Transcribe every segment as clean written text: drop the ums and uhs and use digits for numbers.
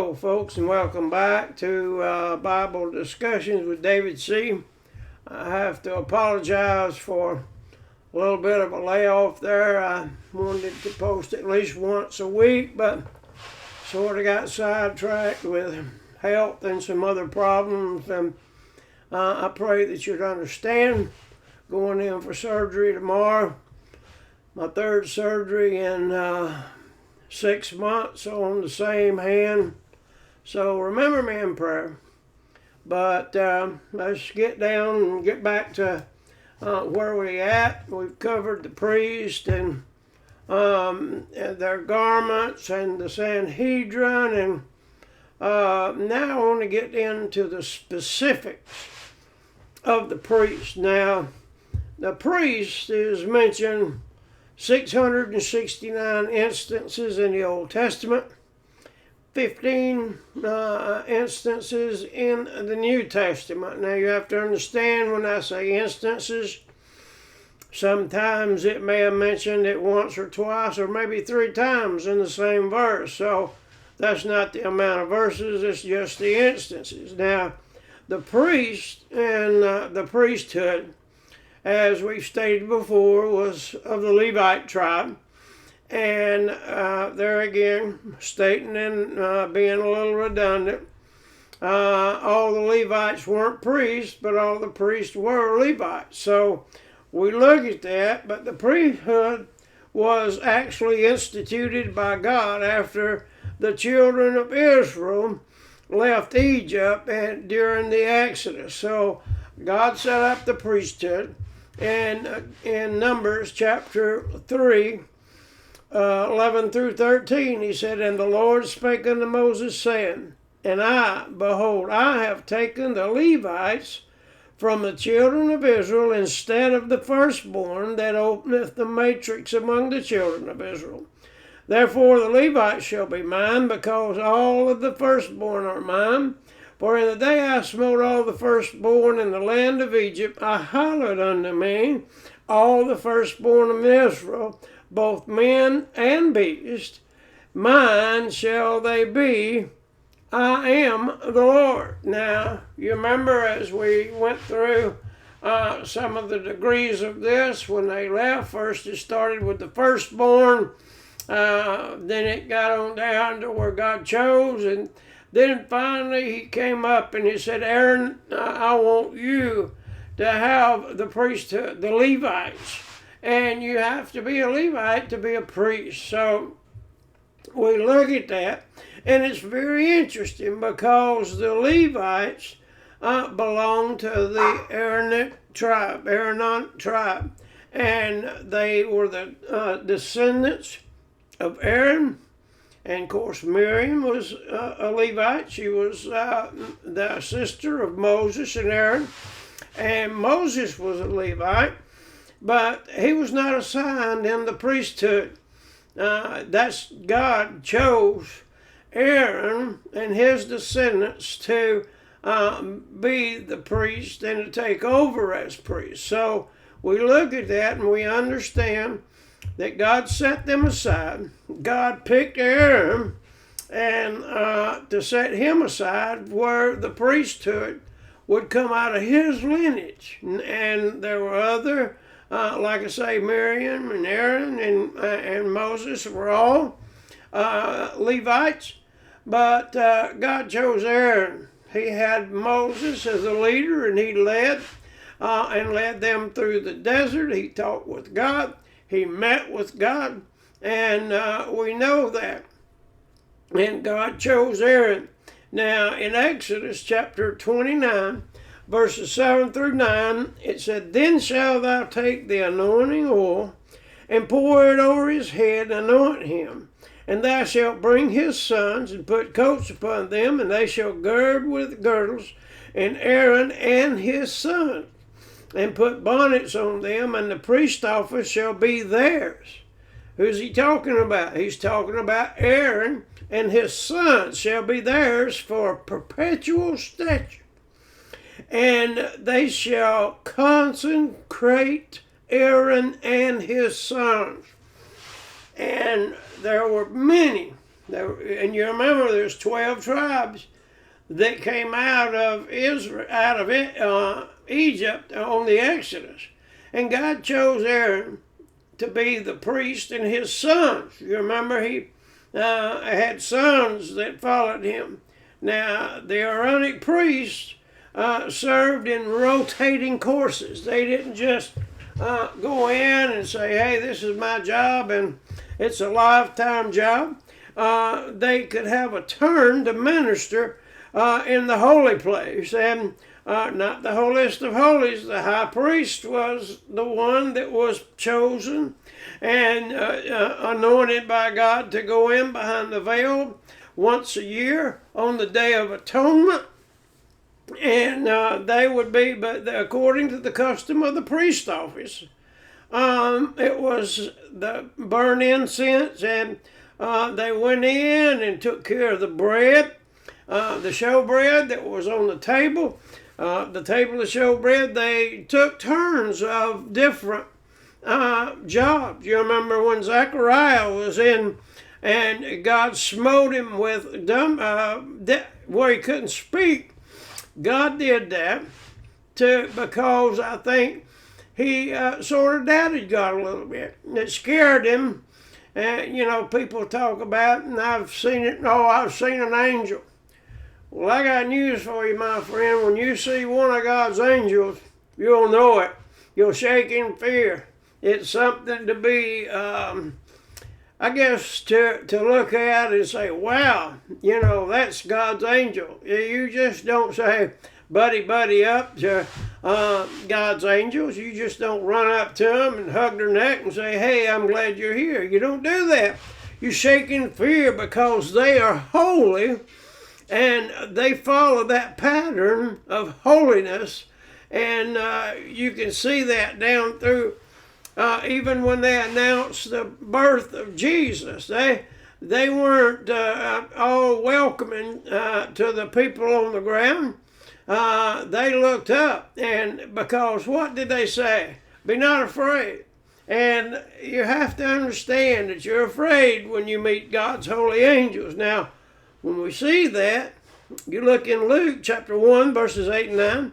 Hello, folks, and welcome back to Bible Discussions with David C. I have to apologize for a little bit of a layoff there. I wanted to post at least once a week, but sort of got sidetracked with health and some other problems. And I pray that you'd understand. Going in for surgery tomorrow, my third surgery in 6 months on the same hand. So remember me in prayer. But let's get down and get back to where we're at. We've covered the priest and their garments and the Sanhedrin. And now I want to get into the specifics of the priest. Now, the priest is mentioned 669 instances in the Old Testament, 15 instances in the New Testament. Now you have to understand when I say instances, sometimes it may have mentioned it once or twice or maybe 3 times in the same verse. So that's not the amount of verses, it's just the instances. Now the priest and the priesthood, as we've stated before, was of the Levite tribe. And there again, stating and being a little redundant, all the Levites weren't priests, but all the priests were Levites. So we look at that, but the priesthood was actually instituted by God after the children of Israel left Egypt and during the Exodus. So God set up the priesthood. And in Numbers chapter 3, 11 through 13, he said, "And the Lord spake unto Moses, saying, And I, behold, I have taken the Levites from the children of Israel instead of the firstborn that openeth the matrix among the children of Israel. Therefore the Levites shall be mine, because all of the firstborn are mine. For in the day I smote all the firstborn in the land of Egypt, I hallowed unto me all the firstborn of Israel, both men and beast. Mine shall they be. I am the Lord." Now, you remember as we went through some of the degrees of this when they left. First it started with the firstborn. Then it got on down to where God chose, and then finally he came up and he said, "Aaron, I want you to have the priesthood, the Levites. And you have to be a Levite to be a priest." So we look at that, and it's very interesting because the Levites belong to the Aaronic tribe. And they were the descendants of Aaron. And of course, Miriam was a Levite. She was the sister of Moses and Aaron. And Moses was a Levite, but he was not assigned in the priesthood. That's God chose Aaron and his descendants to be the priest and to take over as priest. So we look at that and we understand that God set them aside. God picked Aaron and to set him aside where the priesthood would come out of his lineage. And there were other, like I say, Miriam and Aaron and Moses were all Levites. But God chose Aaron. He had Moses as a leader, and he led them through the desert. He talked with God. He met with God, and we know that. And God chose Aaron. Now, in Exodus chapter 29, verses 7 through 9, it said, "Then shalt thou take the anointing oil, and pour it over his head, and anoint him. And thou shalt bring his sons, and put coats upon them, and they shall gird with girdles, and Aaron and his sons, and put bonnets on them, and the priest office shall be theirs." Who's he talking about? He's talking about Aaron and his sons shall be theirs for perpetual statute. And they shall consecrate Aaron and his sons. And there were many And you remember there's 12 tribes that came out of Egypt on the Exodus. And God chose Aaron to be the priest and his sons. You remember he had sons that followed him. Now, the Aaronic priests served in rotating courses. They didn't just go in and say, hey, this is my job and it's a lifetime job. They could have a turn to minister in the holy place. And not the holiest of holies. The high priest was the one that was chosen and anointed by God to go in behind the veil once a year on the Day of Atonement. And they would be, but according to the custom of the priest office, it was the burnt incense, and they went in and took care of the bread, the showbread that was on the table of showbread. They took turns of different jobs. You remember when Zechariah was in, and God smote him with where he couldn't speak. God did that because I think he sort of doubted God a little bit. It scared him. And, people talk about, and I've seen it, I've seen an angel. Well, I got news for you, my friend. When you see one of God's angels, you'll know it. You'll shake in fear. It's something to be, I guess, to look at and say, wow, that's God's angel. You just don't say, buddy up to God's angels. You just don't run up to them and hug their neck and say, hey, I'm glad you're here. You don't do that. You shake in fear because they are holy and they follow that pattern of holiness. And you can see that down through even when they announced the birth of Jesus. They weren't all welcoming to the people on the ground. They looked up, and because what did they say? Be not afraid. And you have to understand that you're afraid when you meet God's holy angels. Now, when we see that, you look in Luke chapter 1, verses 8 and 9.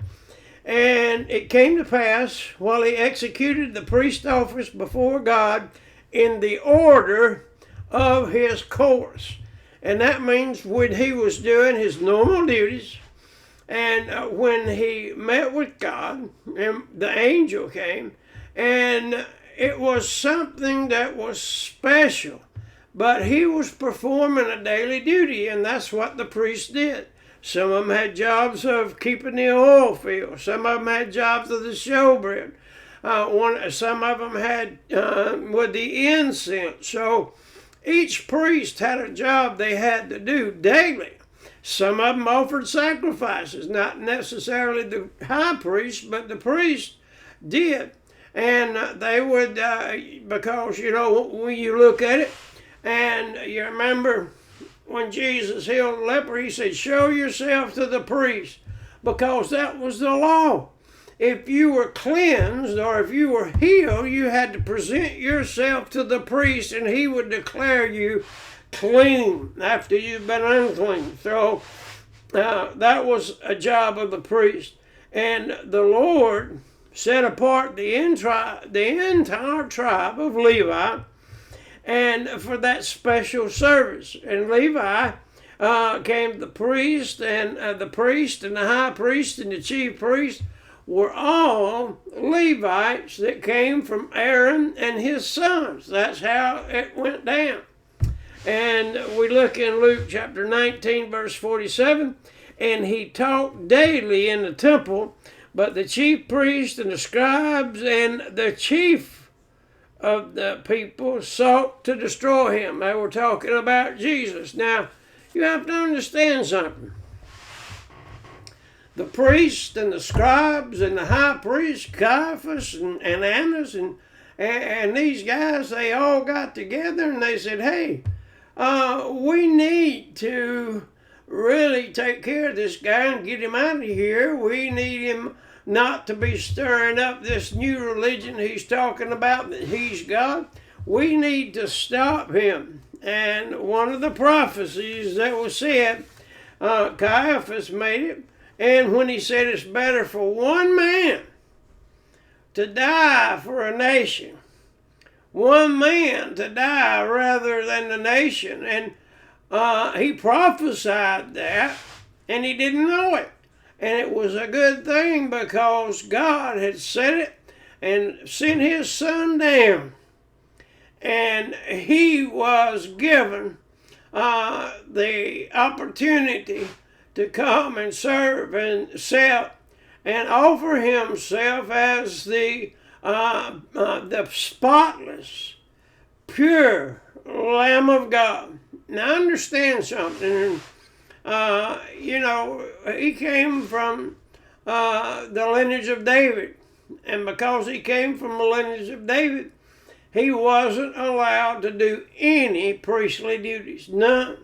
And it came to pass, while he executed the priest office before God in the order of his course. And that means when he was doing his normal duties, and when he met with God, and the angel came, and it was something that was special. But he was performing a daily duty, and that's what the priest did. Some of them had jobs of keeping the oil field. Some of them had jobs of the showbread. Some of them had with the incense. So each priest had a job they had to do daily. Some of them offered sacrifices, not necessarily the high priest, but the priest did. And they would, because, when you look at it, and you remember when Jesus healed the leper, he said, show yourself to the priest, because that was the law. If you were cleansed or if you were healed, you had to present yourself to the priest, and he would declare you clean after you've been unclean. So that was a job of the priest. And the Lord set apart the entire tribe of Levi and for that special service. And Levi came the priest, and the high priest and the chief priest were all Levites that came from Aaron and his sons. That's how it went down. And we look in Luke chapter 19, verse 47, and he taught daily in the temple, but the chief priests and the scribes and the chief of the people sought to destroy him. They were talking about Jesus. Now, you have to understand something. The priests and the scribes and the high priest, Caiaphas and Annas and these guys, they all got together and they said, hey, we need to really take care of this guy and get him out of here. We need him not to be stirring up this new religion he's talking about, that he's God. we need to stop him. And one of the prophecies that was said, Caiaphas made it, and when he said it's better for one man to die for a nation, one man to die rather than the nation. And he prophesied that, and he didn't know it. And it was a good thing because God had said it and sent his son down. And he was given the opportunity to come and serve and sell and offer himself as the spotless, pure Lamb of God. Now understand something. He came from the lineage of David. And because he came from the lineage of David, he wasn't allowed to do any priestly duties. None.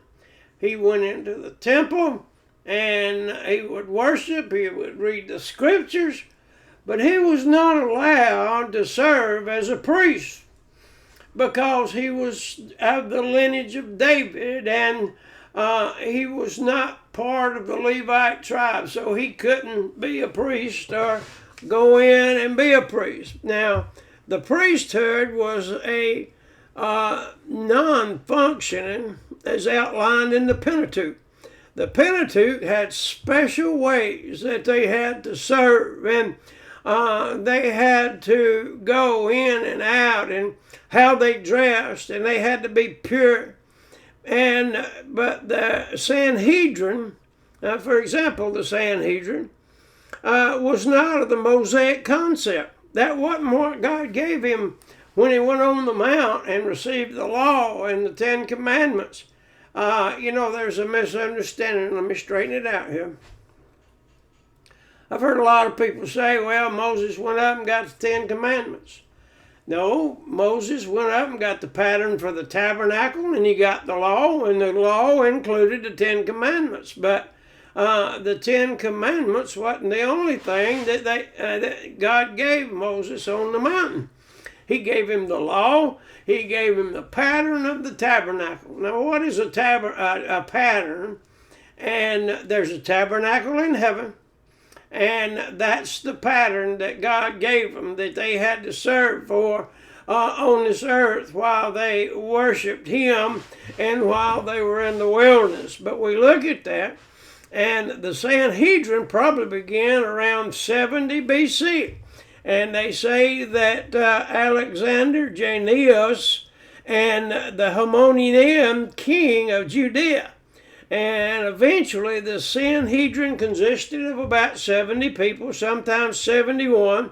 He went into the temple and he would worship, he would read the scriptures, but he was not allowed to serve as a priest because he was of the lineage of David and he was not part of the Levite tribe, so he couldn't be a priest or go in and be a priest. Now, the priesthood was a non-functioning, as outlined in the Pentateuch. The Pentateuch had special ways that they had to serve, and they had to go in and out, and how they dressed, and they had to be pure. But the Sanhedrin, for example, the Sanhedrin was not of the Mosaic concept. That wasn't what God gave him when he went on the mount and received the law and the Ten Commandments. There's a misunderstanding. Let me straighten it out here. I've heard a lot of people say, well, Moses went up and got the Ten Commandments. No, Moses went up and got the pattern for the tabernacle, and he got the law, and the law included the Ten Commandments. But the Ten Commandments wasn't the only thing that God gave Moses on the mountain. He gave him the law. He gave him the pattern of the tabernacle. Now, what is a pattern? And there's a tabernacle in heaven, and that's the pattern that God gave them that they had to serve for on this earth while they worshiped him and while they were in the wilderness. But we look at that, and the Sanhedrin probably began around 70 BC. And they say that Alexander Jannaeus and the Hasmonean king of Judea. And eventually the Sanhedrin consisted of about 70 people, sometimes 71.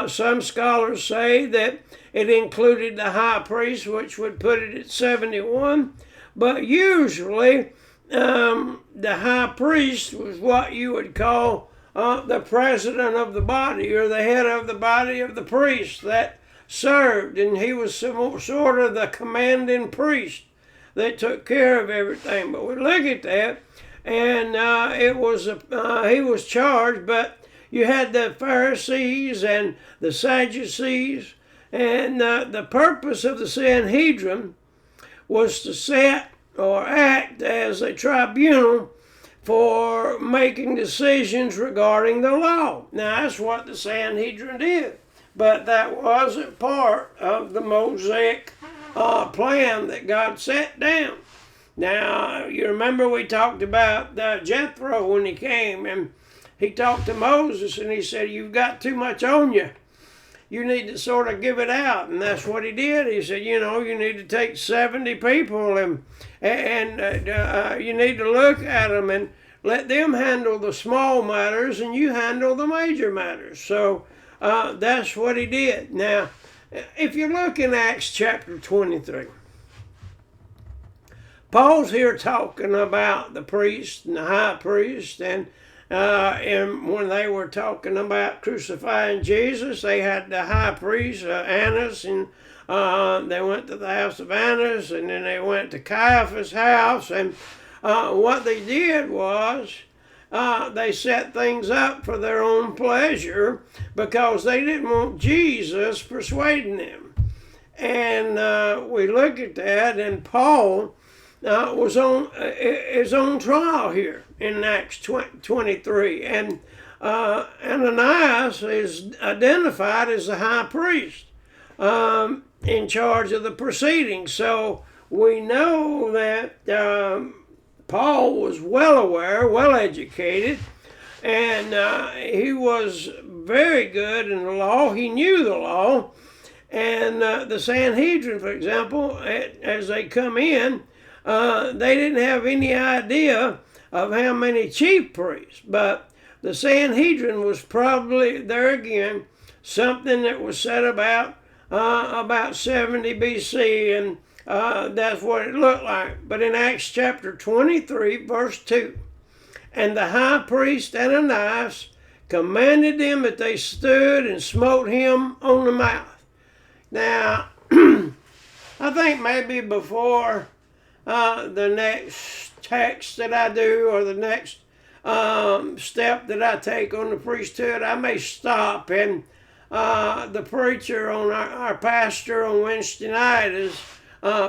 Some scholars say that it included the high priest, which would put it at 71. But usually the high priest was what you would call the president of the body, or the head of the body of the priest that served, and he was sort of the commanding priest that took care of everything. But we look at that, and he was charged, but you had the Pharisees and the Sadducees, and the purpose of the Sanhedrin was to set or act as a tribunal for making decisions regarding the law. Now, that's what the Sanhedrin did, but that wasn't part of the Mosaic plan that God set down. Now, you remember we talked about Jethro when he came, and he talked to Moses, and he said, you've got too much on you. You need to sort of give it out. And that's what he did. He said, you need to take 70 people and you need to look at them and let them handle the small matters and you handle the major matters. So that's what he did. Now, if you look in Acts chapter 23, Paul's here talking about the priest and the high priest, and when they were talking about crucifying Jesus, they had the high priest, Annas, and they went to the house of Annas, and then they went to Caiaphas' house, and what they did was they set things up for their own pleasure because they didn't want Jesus persuading them. And we look at that, and Paul is on trial here in Acts 23, and Ananias is identified as the high priest in charge of the proceedings. So we know that Paul was well aware, well educated, and he was very good in the law. He knew the law. And the Sanhedrin, for example, as they come in, they didn't have any idea of how many chief priests. But the Sanhedrin was probably, there again, something that was said about 70 B.C., and that's what it looked like. But in Acts chapter 23, verse 2, and the high priest Ananias commanded them that they stood and smote him on the mouth. Now, I think maybe before the next text that I do, or the next step that I take on the priesthood, I may stop, and the preacher on our pastor on Wednesday night is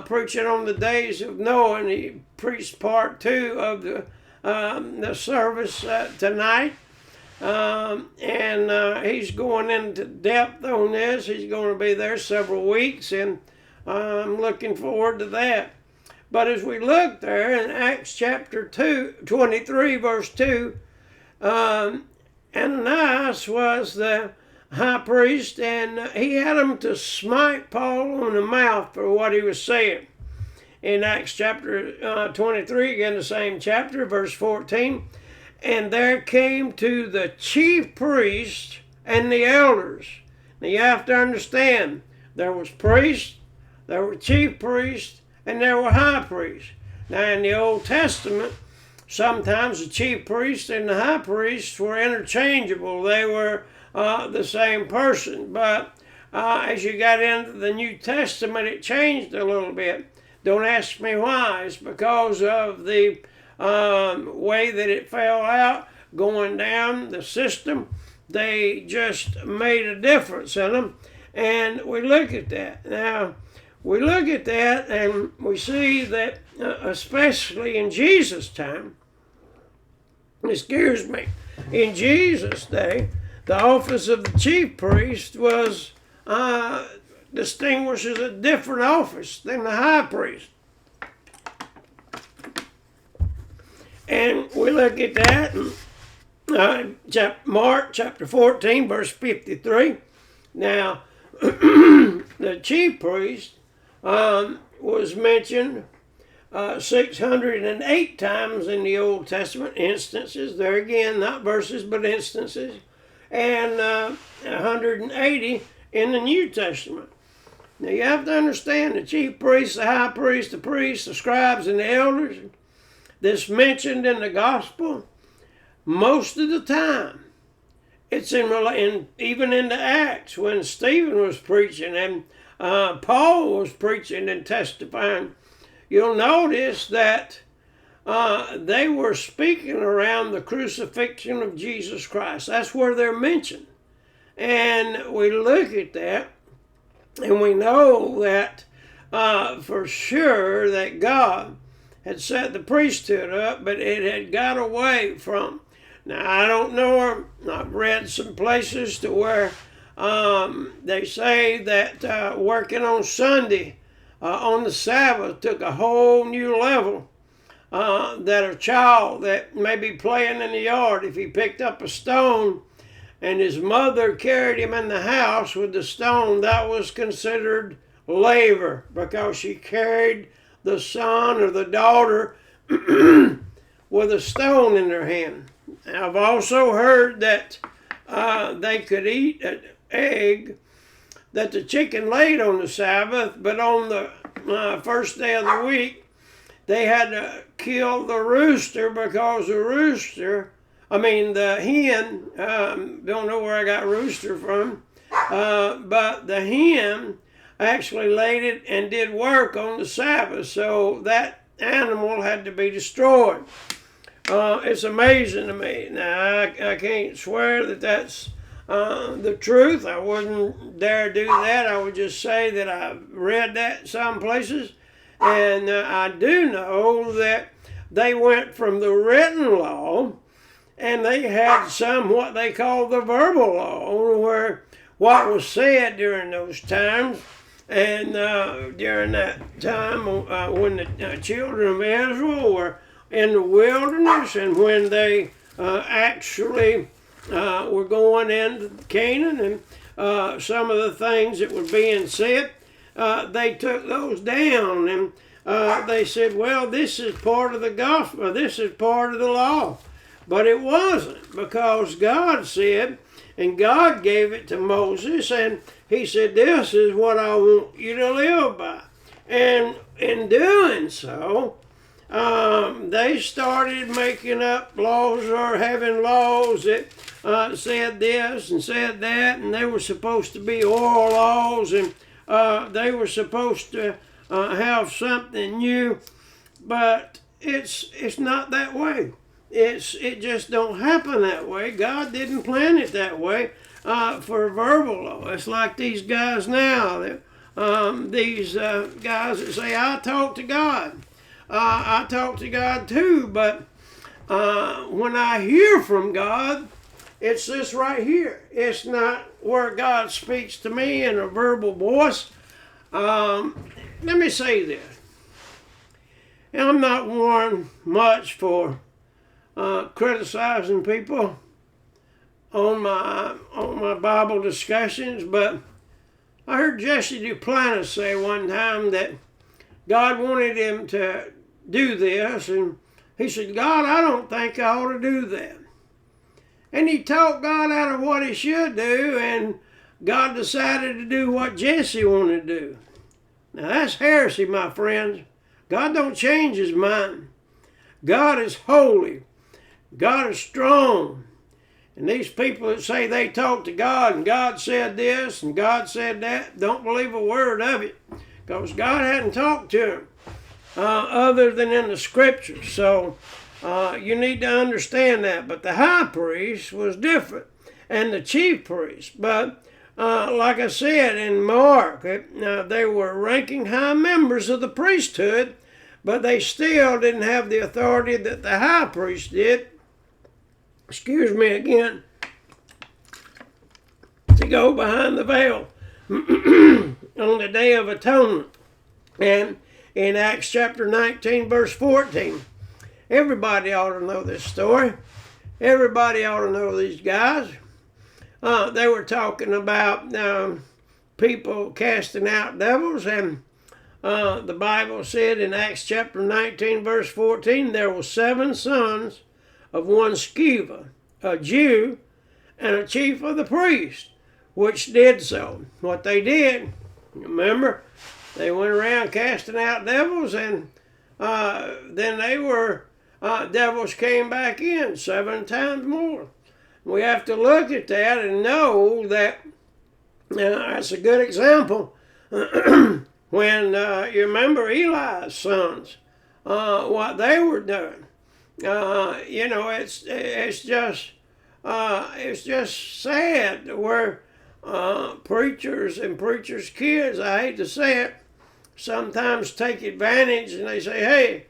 preaching on the days of Noah, and he preached part 2 of the service tonight. He's going into depth on this. He's going to be there several weeks, and I'm looking forward to that. But as we look there in Acts chapter 23, verse 2, Ananias was the high priest, and he had him to smite Paul on the mouth for what he was saying. In Acts chapter 23, again the same chapter, verse 14, and there came to the chief priest and the elders. Now you have to understand, there was priests, there were chief priests, and there were high priests. Now in the Old Testament, sometimes the chief priest and the high priests were interchangeable. They were the same person. But as you got into the New Testament, it changed a little bit. Don't ask me why. It's because of the way that it fell out, going down the system. They just made a difference in them. And we look at that. Now, we look at that and we see that, especially in Jesus' time, in Jesus' day, the office of the chief priest was distinguished as a different office than the high priest. And we look at that in Mark chapter 14, verse 53. Now, the chief priest was mentioned 608 times in the Old Testament, instances. There again, not verses, but instances. And 180 in the New Testament. Now, you have to understand the chief priest, the high priest, the priests, the scribes, and the elders, this mentioned in the gospel, most of the time, it's even in the Acts when Stephen was preaching and Paul was preaching and testifying. You'll notice that they were speaking around the crucifixion of Jesus Christ. That's where they're mentioned. And we look at that and we know that for sure that God had set the priesthood up, but it had got away from. Now, I don't know, I've read some places to where they say that working on Sunday, on the Sabbath, took a whole new level. That a child that may be playing in the yard, if he picked up a stone and his mother carried him in the house with the stone, that was considered labor because she carried the son or the daughter with a stone in their hand. I've also heard that they could eat an egg that the chicken laid on the Sabbath, but on the first day of the week, they had to kill the rooster because the hen, don't know where I got rooster from, but the hen actually laid it and did work on the Sabbath, so that animal had to be destroyed. It's amazing to me. Now, I can't swear that that's the truth. I wouldn't dare do that. I would just say that I've read that some places. And I do know that they went from the written law and they had some what they call the verbal law, where what was said during those times. And during that time when the children of Israel were in the wilderness and when they actually were going into Canaan, and some of the things that were being said, they took those down and they said, well, this is part of the gospel, this is part of the law. But it wasn't, because God said, and God gave it to Moses, and he said, this is what I want you to live by. And in doing so, they started making up laws or having laws that said this and said that, and they were supposed to be oral laws, and they were supposed to have something new, but it's not that way. It just don't happen that way. God didn't plan it that way for verbal law. It's like these guys now, these guys that say, I talk to God. I talk to God too, but when I hear from God, it's this right here. It's not where God speaks to me in a verbal voice. Let me say this. And I'm not one much for criticizing people on my Bible discussions, but I heard Jesse Duplantis say one time that God wanted him to do this, and he said, God, I don't think I ought to do that. And he talked God out of what he should do, and God decided to do what Jesse wanted to do. Now that's heresy, my friends. God don't change his mind. God is holy. God is strong. And these people that say they talk to God and God said this and God said that, don't believe a word of it, because God hadn't talked to them other than in the scriptures. So you need to understand that. But the high priest was different, and the chief priest. But like I said in Mark, they were ranking high members of the priesthood, but they still didn't have the authority that the high priest did. Excuse me again. To go behind the veil on the Day of Atonement. And in Acts chapter 19, verse 14, everybody ought to know this story. Everybody ought to know these guys. They were talking about people casting out devils, and the Bible said in Acts chapter 19, verse 14, there were 7 sons of one Sceva, a Jew, and a chief of the priests, which did so. What they did, remember, they went around casting out devils, and then they were, devils came back in 7 times more. We have to look at that and know that that's a good example. When you remember Eli's sons, what they were doing. It's just sad where preachers and preachers' kids, I hate to say it, sometimes take advantage and they say, hey,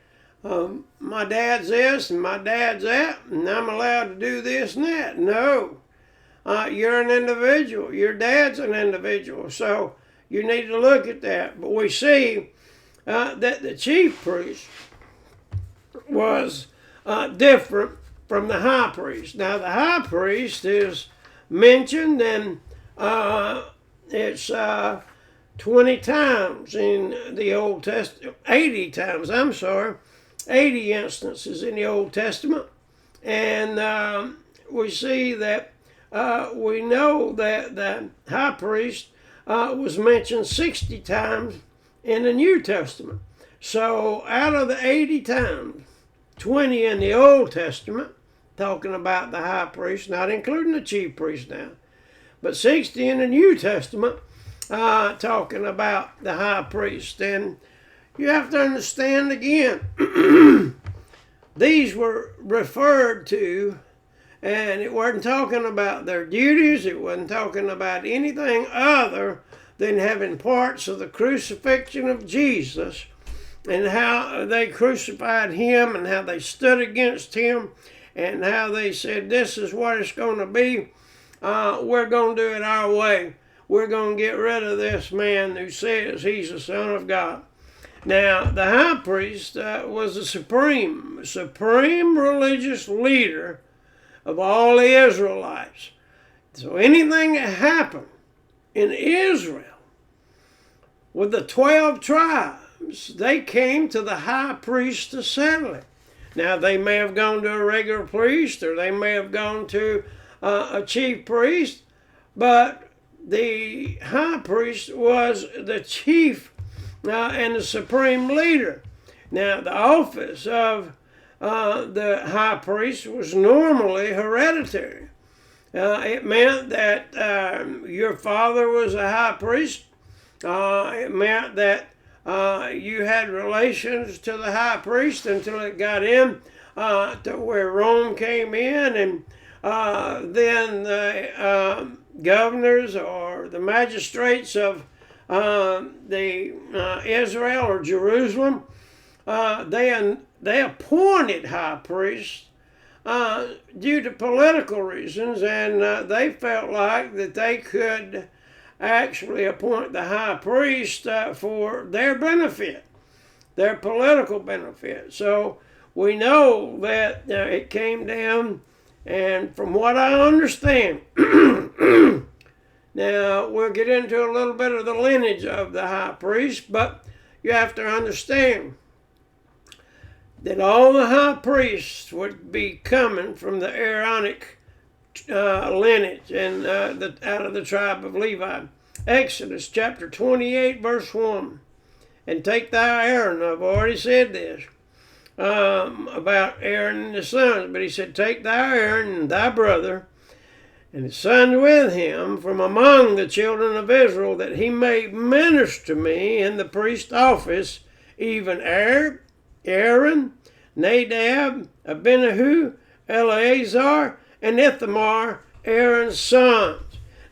my dad's this and my dad's that, and I'm allowed to do this and that. No, you're an individual. Your dad's an individual. So you need to look at that. But we see that the chief priest was different from the high priest. Now the high priest is mentioned, and it's 20 times in the Old Testament, 80 times, 80 instances in the Old Testament. And we see that, we know that the high priest was mentioned 60 times in the New Testament. So out of the 80 times, 20 in the Old Testament, talking about the high priest, not including the chief priest now, but 60 in the New Testament, talking about the high priest. And you have to understand again, these were referred to And it wasn't talking about their duties. It wasn't talking about anything other than having parts of the crucifixion of Jesus and how they crucified him and how they stood against him and how they said, this is what it's going to be. We're going to do it our way. We're going to get rid of this man who says he's the Son of God. Now, the high priest was the supreme religious leader of all the Israelites. So anything that happened in Israel with the 12 tribes, they came to the high priest to settle it. Now, they may have gone to a regular priest or they may have gone to a chief priest, but the high priest was the chief and the supreme leader. Now, the office of the high priest was normally hereditary. It meant that your father was a high priest. It meant that you had relations to the high priest until it got in to where Rome came in, and then the governors or the magistrates of Israel or Jerusalem, they appointed high priests due to political reasons, and they felt like that they could actually appoint the high priest for their benefit, their political benefit. So we know that it came down, and from what I understand, now we'll get into a little bit of the lineage of the high priest, but you have to understand that all the high priests would be coming from the Aaronic lineage and out of the tribe of Levi. Exodus chapter 28 verse 1. And take thou Aaron. I've already said this about Aaron and his sons, but he said, take thou Aaron and thy brother and his sons with him from among the children of Israel, that he may minister to me in the priest office, even Aaron, Nadab, Abihu, Eleazar, and Ithamar, Aaron's sons.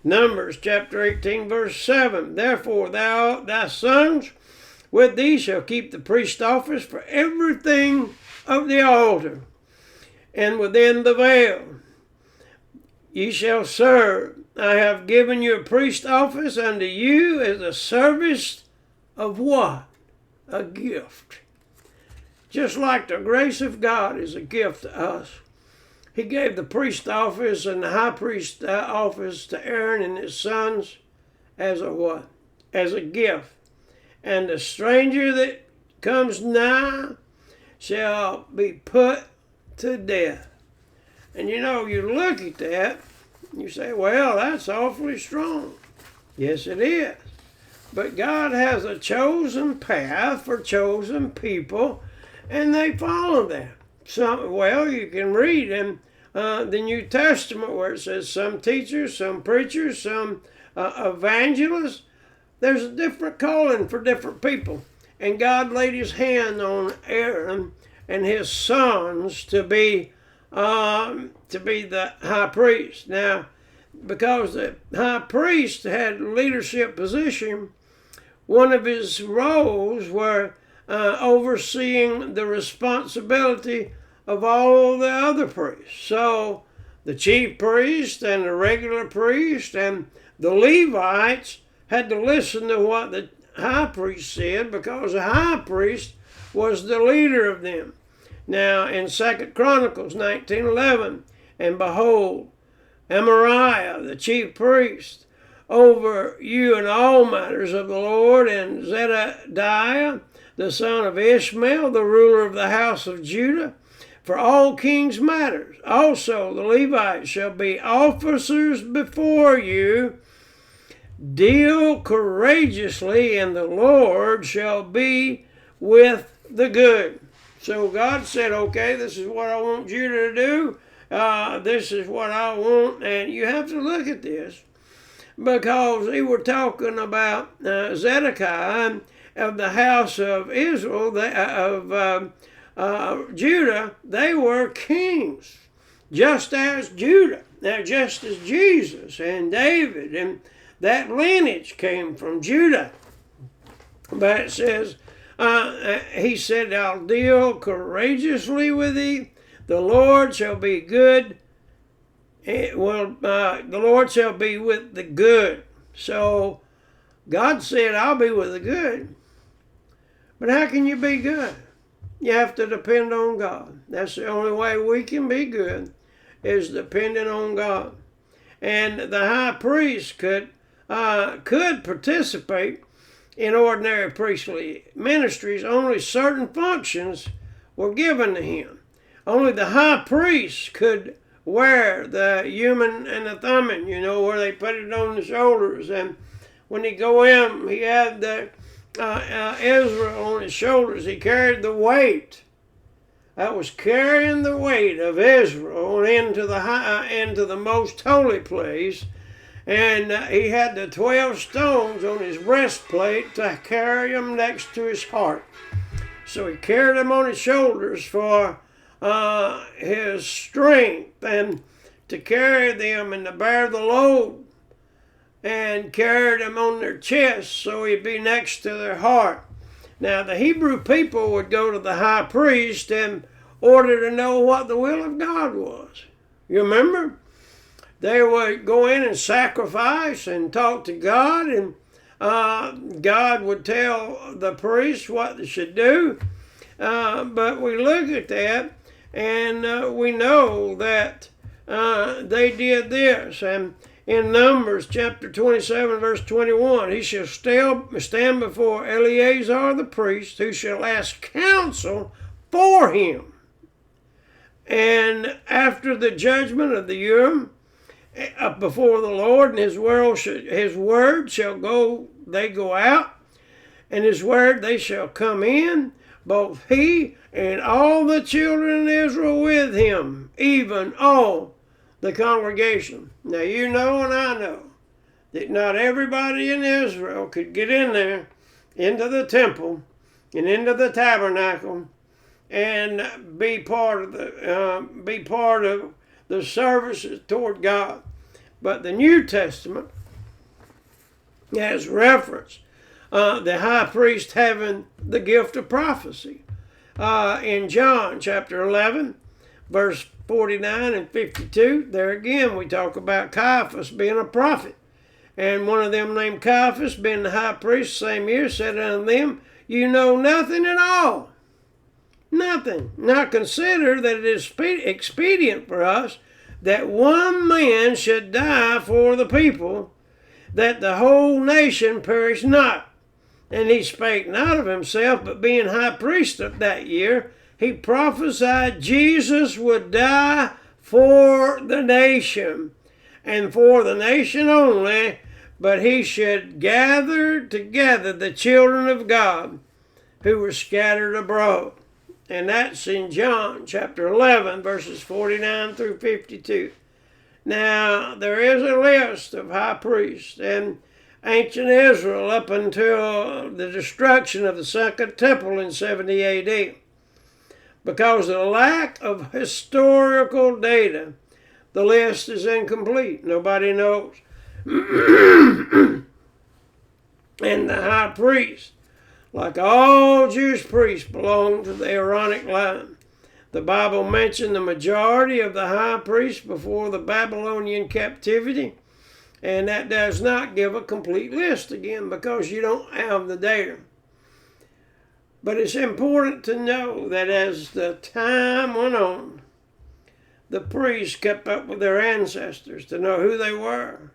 Numbers chapter 18 verse 7. Therefore thy sons with thee shall keep the priest office for everything of the altar, and within the veil ye shall serve. I have given you a priest office unto you as a service of what? A gift. Just like the grace of God is a gift to us, he gave the priest office and the high priest office to Aaron and his sons as a what? As a gift. And the stranger that comes nigh shall be put to death. And you know, you look at that, you say, well, that's awfully strong. Yes, it is. But God has a chosen path for chosen people, and they follow that. Well, you can read in the New Testament where it says some teachers, some preachers, some evangelists. There's a different calling for different people. And God laid his hand on Aaron and his sons to be the high priest. Now, because the high priest had leadership position, one of his roles were overseeing the responsibility of all the other priests. So the chief priest and the regular priest and the Levites had to listen to what the high priest said, because the high priest was the leader of them. Now in 2 Chronicles 19:11, and behold, Amariah, the chief priest, over you in all matters of the Lord, and Zebadiah, the son of Ishmael, the ruler of the house of Judah, for all kings' matters. Also the Levites shall be officers before you. Deal courageously, and the Lord shall be with the good. So God said, okay, this is what I want Judah to do. This is what I want. And you have to look at this, because they were talking about Zedekiah of the house of Israel, of Judah. They were kings. just as Judah. Now, just as Jesus and David and that lineage came from Judah. But it says, he said, I'll deal courageously with thee. The Lord shall be good. The Lord shall be with the good. So God said, I'll be with the good. But how can you be good? You have to depend on God. That's the only way we can be good, is depending on God. And the high priest could participate in ordinary priestly ministries. Only certain functions were given to him. Only the high priest could wear the human and the thummim, where they put it on the shoulders. And when he go in, he had the Israel on his shoulders. He carried the weight. That was carrying the weight of Israel into the most holy place. And he had the 12 stones on his breastplate to carry them next to his heart. So he carried them on his shoulders for his strength, and to carry them and to bear the load, and carried them on their chests so he'd be next to their heart. Now, the Hebrew people would go to the high priest in order to know what the will of God was. You remember? They would go in and sacrifice and talk to God, and God would tell the priest what they should do. But we look at that, and we know that they did this. And in Numbers chapter 27, verse 21, he shall stand before Eleazar the priest, who shall ask counsel for him. And after the judgment of the Urim, before the Lord, and his word shall go, they go out, and his word they shall come in, both he and all the children of Israel with him, even all the congregation. Now you know and I know that not everybody in Israel could get in there, into the temple, and into the tabernacle, and be part of the services toward God. But the New Testament has reference the high priest having the gift of prophecy. In John chapter 11, verse 49 and 52, there again we talk about Caiaphas being a prophet. And one of them named Caiaphas, being the high priest the same year, said unto them, you know nothing at all. Nothing. Now consider that it is expedient for us that one man should die for the people, that the whole nation perish not. And he spake not of himself, but being high priest of that year, he prophesied Jesus would die for the nation, and for the nation only, but he should gather together the children of God who were scattered abroad. And that's in John chapter 11, verses 49 through 52. Now, there is a list of high priests in ancient Israel up until the destruction of the Second Temple in 70 A.D. Because of the lack of historical data, the list is incomplete. Nobody knows. And the high priest, like all Jewish priests, belong to the Aaronic line. The Bible mentioned the majority of the high priests before the Babylonian captivity, and that does not give a complete list again because you don't have the data. But it's important to know that as the time went on, the priests kept up with their ancestors to know who they were.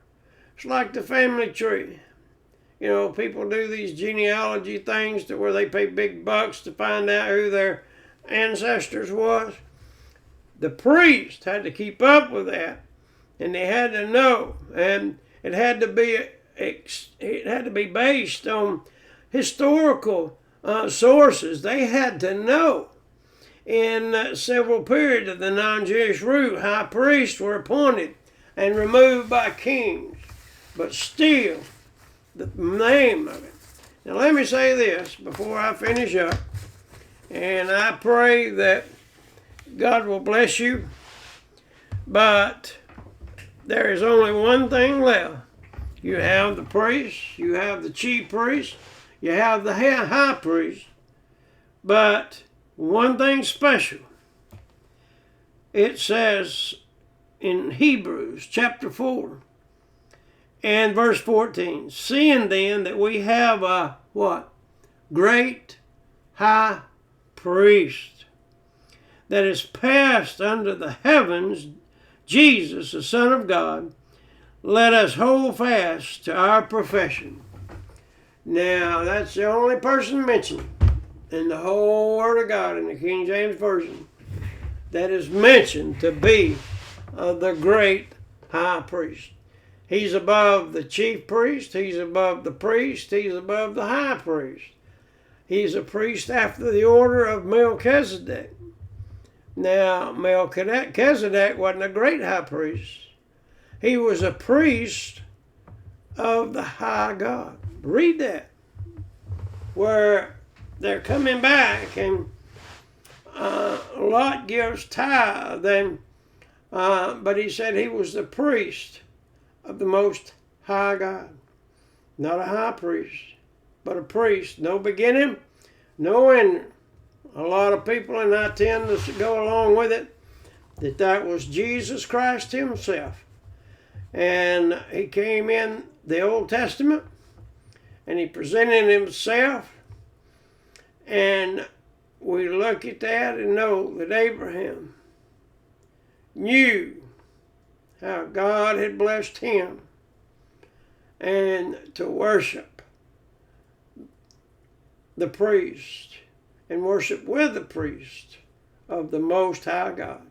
It's like the family tree. You know, people do these genealogy things to where they pay big bucks to find out who their ancestors was. The priest had to keep up with that, and they had to know, and it had to be based on historical sources. They had to know. In several periods of the non-Jewish root, high priests were appointed and removed by kings, but still the name of it. Now let me say this before I finish up, and I pray that God will bless you But there is only one thing left. You have the priest, you have the chief priest, you have the high priest, but one thing special. It says in Hebrews chapter 4 and verse 14, seeing then that we have a what? Great high priest that is passed under the heavens, Jesus, the Son of God, let us hold fast to our profession. Now, that's the only person mentioned in the whole Word of God in the King James Version that is mentioned to be the great high priest. He's above the chief priest, he's above the priest, he's above the high priest. He's a priest after the order of Melchizedek. Now, Melchizedek wasn't a great high priest. He was a priest of the high God. Read that. Where they're coming back and Lot gives tithe, but he said he was the priest of the Most High God. Not a high priest, but a priest. No beginning, no ending. A lot of people, and I tend to go along with it, that was Jesus Christ himself. And he came in the Old Testament, and he presented himself, and we look at that and know that Abraham knew how God had blessed him and to worship the priest and worship with the priest of the Most High God.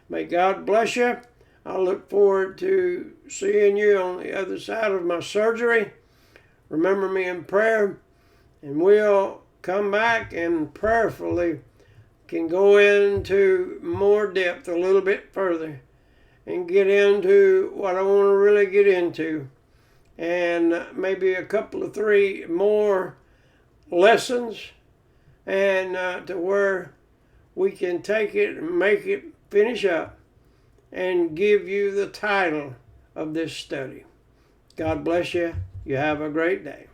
May God bless you. I look forward to seeing you on the other side of my surgery. Remember me in prayer, and we'll come back and prayerfully can go into more depth a little bit further and get into what I want to really get into, and maybe a couple of 3 more lessons, and to where we can take it and make it finish up and give you the title of this study. God bless you. You have a great day.